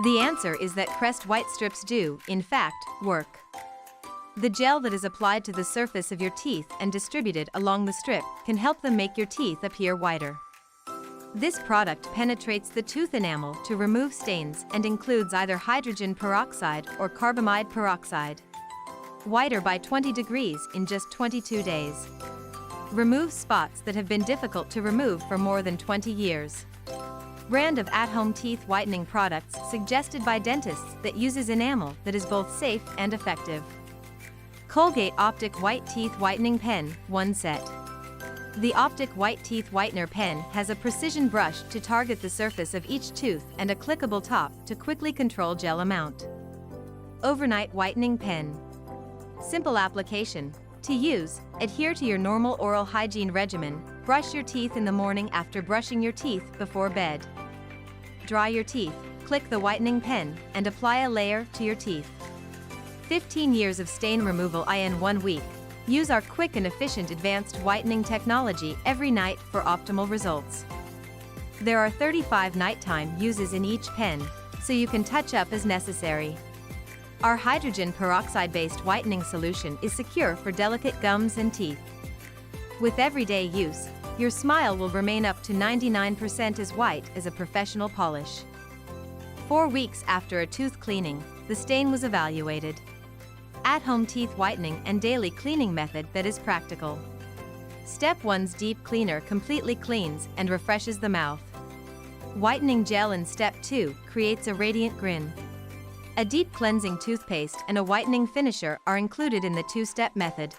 The answer is that Crest Whitestrips do, in fact, work. The gel that is applied to the surface of your teeth and distributed along the strip can help them make your teeth appear whiter. This product penetrates the tooth enamel to remove stains and includes either hydrogen peroxide or carbamide peroxide. Whiter by 20 degrees in just 22 days. Remove spots that have been difficult to remove for more than 20 years. Brand of at-home teeth whitening products suggested by dentists that uses enamel that is both safe and effective. Colgate Optic White Teeth Whitening Pen, 1 set. The Optic White Teeth Whitener Pen has a precision brush to target the surface of each tooth and a clickable top to quickly control gel amount. Overnight Whitening Pen. Simple application. To use, adhere to your normal oral hygiene regimen, brush your teeth in the morning after brushing your teeth before bed. Dry your teeth, click the whitening pen, and apply a layer to your teeth. 15 years of stain removal in 1 week. Use our quick and efficient advanced whitening technology every night for optimal results. There are 35 nighttime uses in each pen, so you can touch up as necessary. Our hydrogen peroxide-based whitening solution is secure for delicate gums and teeth. With everyday use, your smile will remain up to 99% as white as a professional polish. 4 weeks after a tooth cleaning, the stain was evaluated. At-home teeth whitening and daily cleaning method that is practical. Step 1's deep cleaner completely cleans and refreshes the mouth. Whitening gel in Step 2 creates a radiant grin. A deep cleansing toothpaste and a whitening finisher are included in the 2-step method.